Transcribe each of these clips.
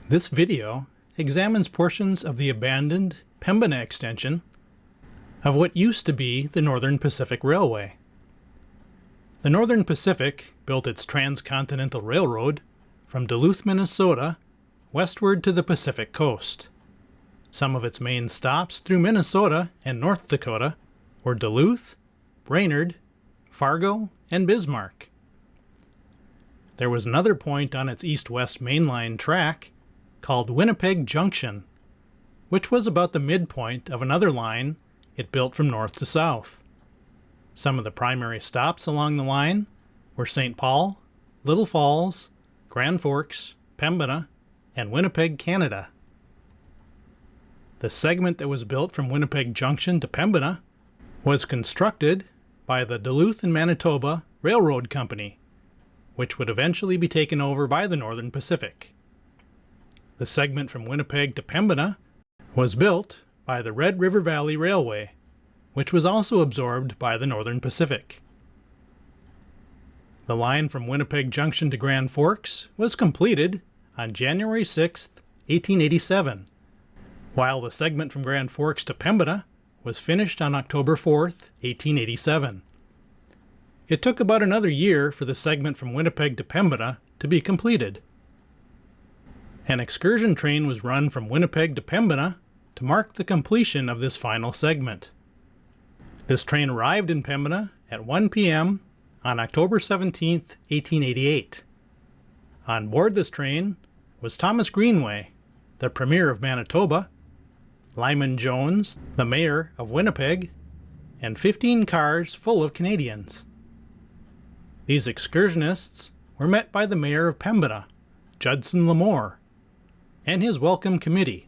This video examines portions of the abandoned Pembina extension of what used to be the Northern Pacific Railway. The Northern Pacific built its transcontinental railroad from Duluth, Minnesota, westward to the Pacific coast. Some of its main stops through Minnesota and North Dakota were Duluth, Brainerd, Fargo, and Bismarck. There was another point on its east-west mainline track called Winnipeg Junction, which was about the midpoint of another line it built from north to south. Some of the primary stops along the line were St. Paul, Little Falls, Grand Forks, Pembina, and Winnipeg, Canada. The segment that was built from Winnipeg Junction to Pembina was constructed by the Duluth and Manitoba Railroad Company, which would eventually be taken over by the Northern Pacific. The segment from Winnipeg to Pembina was built by the Red River Valley Railway, which was also absorbed by the Northern Pacific. The line from Winnipeg Junction to Grand Forks was completed on January 6, 1887, while the segment from Grand Forks to Pembina was finished on October 4, 1887. It took about another year for the segment from Winnipeg to Pembina to be completed. An excursion train was run from Winnipeg to Pembina to mark the completion of this final segment. This train arrived in Pembina at 1 p.m. on October 17, 1888. On board this train was Thomas Greenway, the Premier of Manitoba, Lyman Jones, the Mayor of Winnipeg, and 15 cars full of Canadians. These excursionists were met by the Mayor of Pembina, Judson Lamore, and his welcome committee.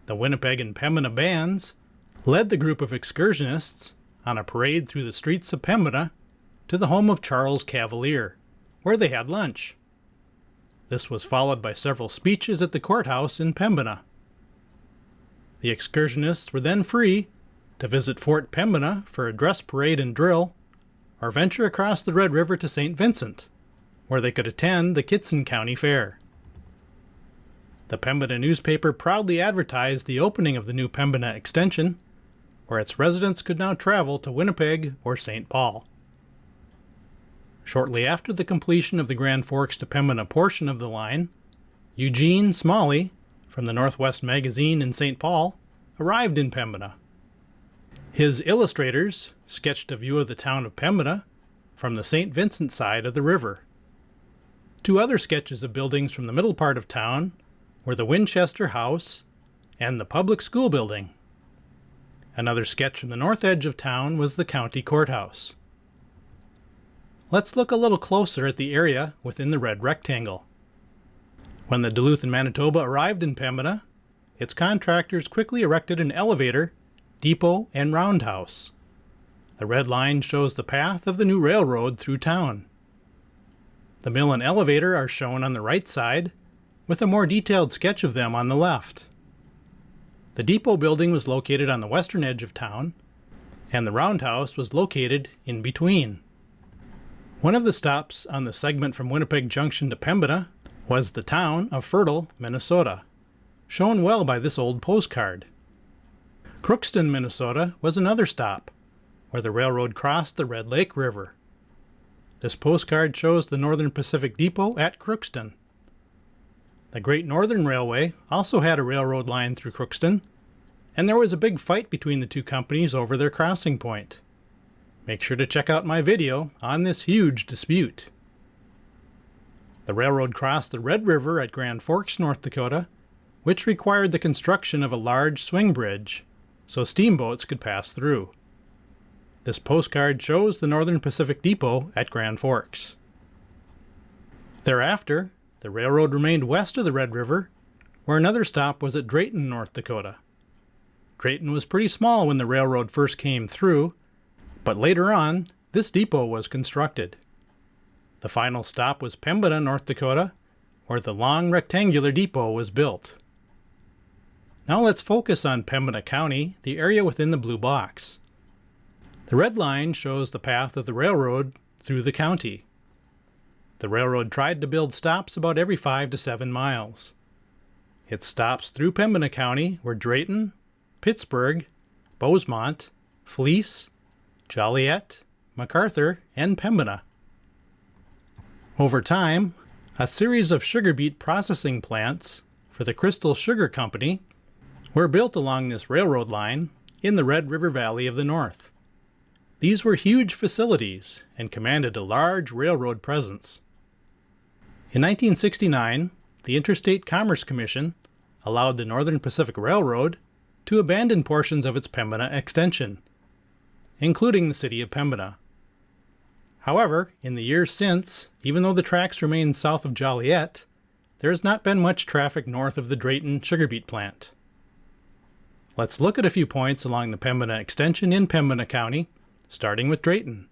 The Winnipeg and Pembina bands led the group of excursionists on a parade through the streets of Pembina to the home of Charles Cavalier, where they had lunch. This was followed by several speeches at the courthouse in Pembina. The excursionists were then free to visit Fort Pembina for a dress parade and drill, or venture across the Red River to St. Vincent, where they could attend the Kittson County Fair. The Pembina newspaper proudly advertised the opening of the new Pembina extension, where its residents could now travel to Winnipeg or St. Paul. Shortly after the completion of the Grand Forks to Pembina portion of the line, Eugene Smalley, from the Northwest Magazine in St. Paul, arrived in Pembina. His illustrators sketched a view of the town of Pembina from the St. Vincent side of the river. Two other sketches of buildings from the middle part of town were the Winchester House and the Public School Building. Another sketch from the north edge of town was the County Courthouse. Let's look a little closer at the area within the red rectangle. When the Duluth and Manitoba arrived in Pembina, its contractors quickly erected an elevator, depot, and roundhouse. The red line shows the path of the new railroad through town. The mill and elevator are shown on the right side, with a more detailed sketch of them on the left. The depot building was located on the western edge of town, and the roundhouse was located in between. One of the stops on the segment from Winnipeg Junction to Pembina was the town of Fertile, Minnesota, shown well by this old postcard. Crookston, Minnesota was another stop, where the railroad crossed the Red Lake River. This postcard shows the Northern Pacific Depot at Crookston. The Great Northern Railway also had a railroad line through Crookston, and there was a big fight between the two companies over their crossing point. Make sure to check out my video on this huge dispute. The railroad crossed the Red River at Grand Forks, North Dakota, which required the construction of a large swing bridge so steamboats could pass through. This postcard shows the Northern Pacific Depot at Grand Forks. Thereafter, the railroad remained west of the Red River, where another stop was at Drayton, North Dakota. Drayton was pretty small when the railroad first came through, but later on, this depot was constructed. The final stop was Pembina, North Dakota, where the long rectangular depot was built. Now let's focus on Pembina County, the area within the blue box. The red line shows the path of the railroad through the county. The railroad tried to build stops about every 5 to 7 miles. It stops through Pembina County, where Drayton, Pittsburgh, Bosemont, Fleece, Joliet, MacArthur, and Pembina. Over time, a series of sugar beet processing plants for the Crystal Sugar Company were built along this railroad line in the Red River Valley of the North. These were huge facilities and commanded a large railroad presence. In 1969, the Interstate Commerce Commission allowed the Northern Pacific Railroad to abandon portions of its Pembina extension, including the city of Pembina. However, in the years since, even though the tracks remain south of Joliet, there has not been much traffic north of the Drayton sugar beet plant. Let's look at a few points along the Pembina extension in Pembina County, starting with Drayton.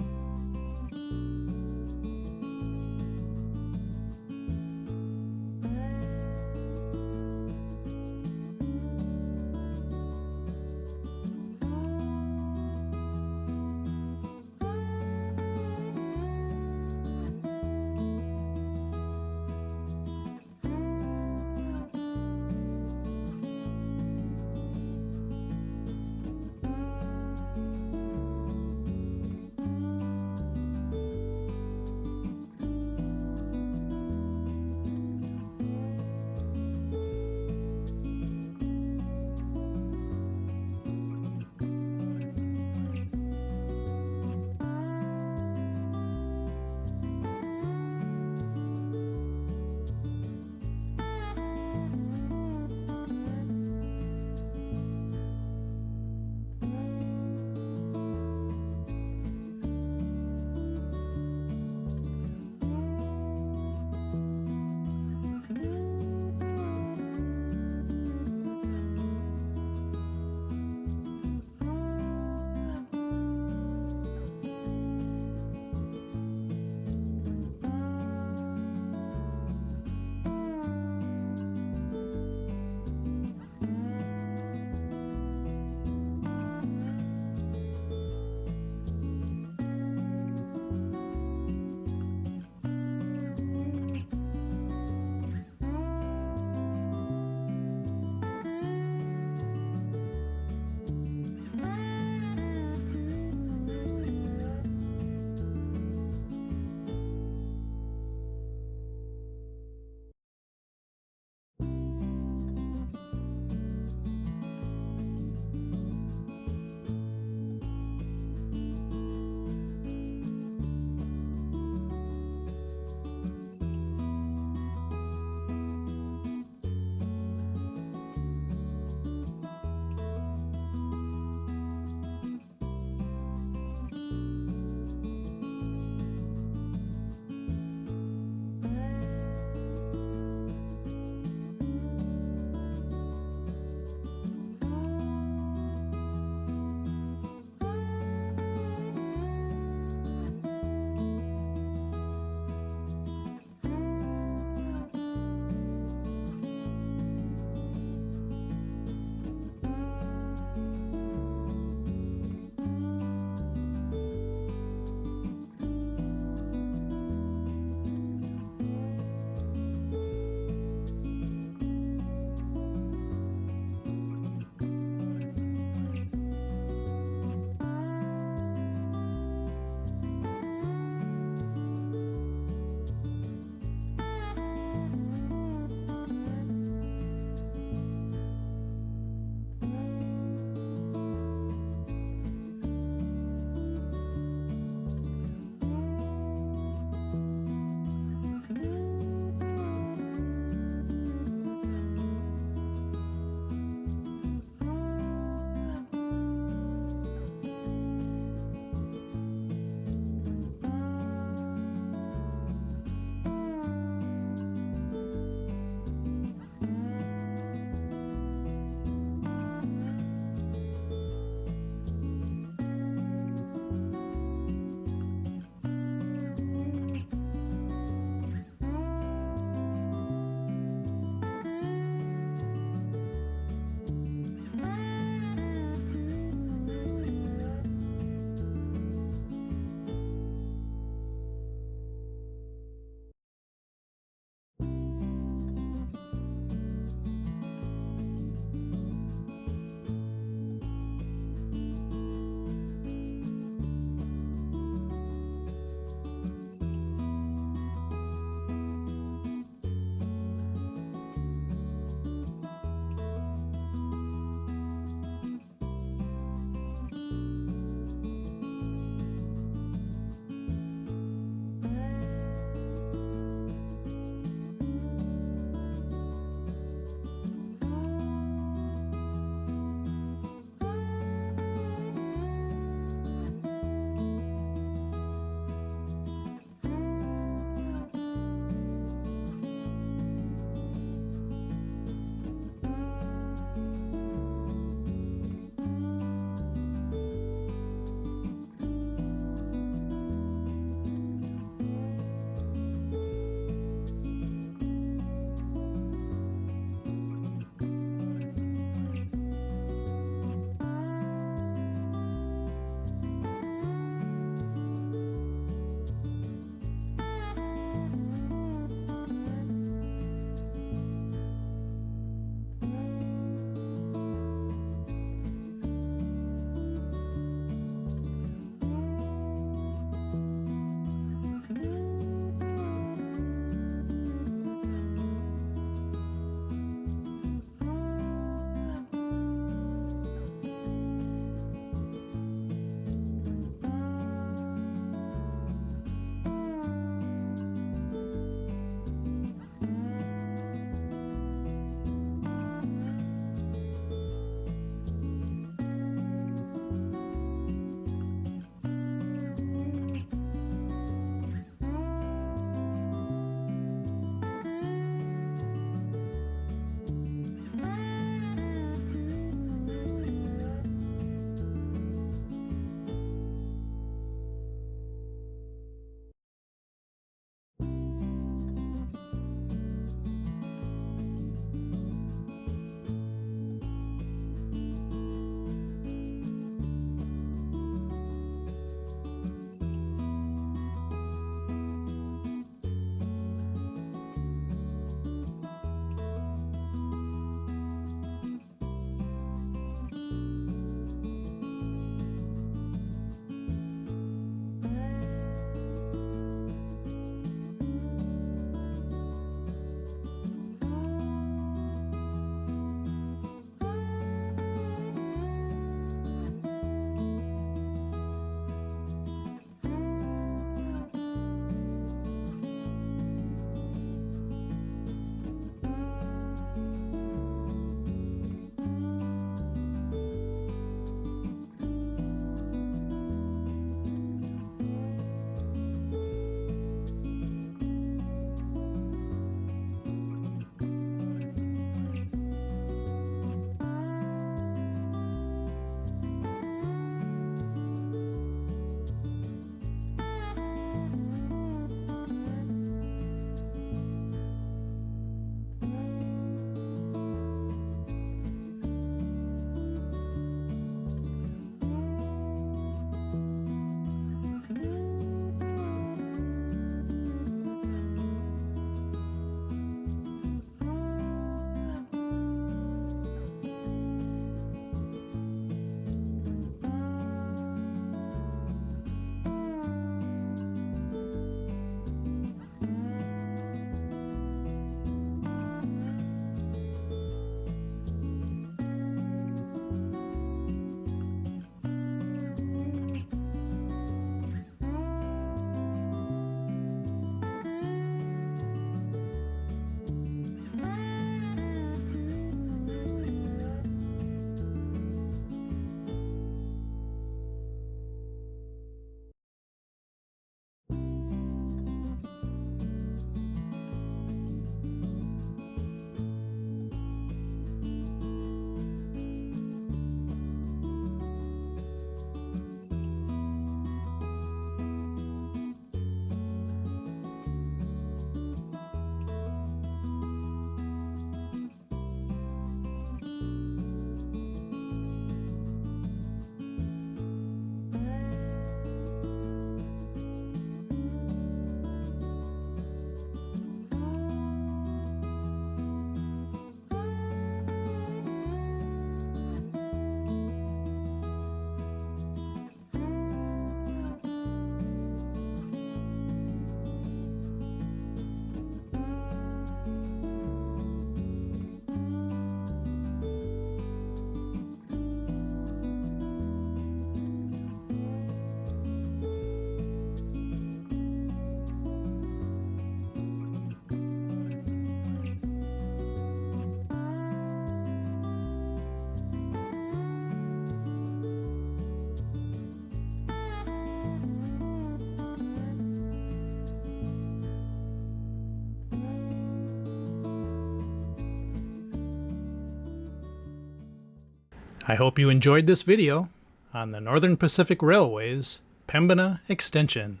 I hope you enjoyed this video on the Northern Pacific Railway's Pembina extension.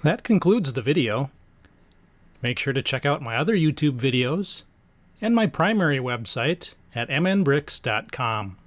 That concludes the video. Make sure to check out my other YouTube videos and my primary website at mnbricks.com.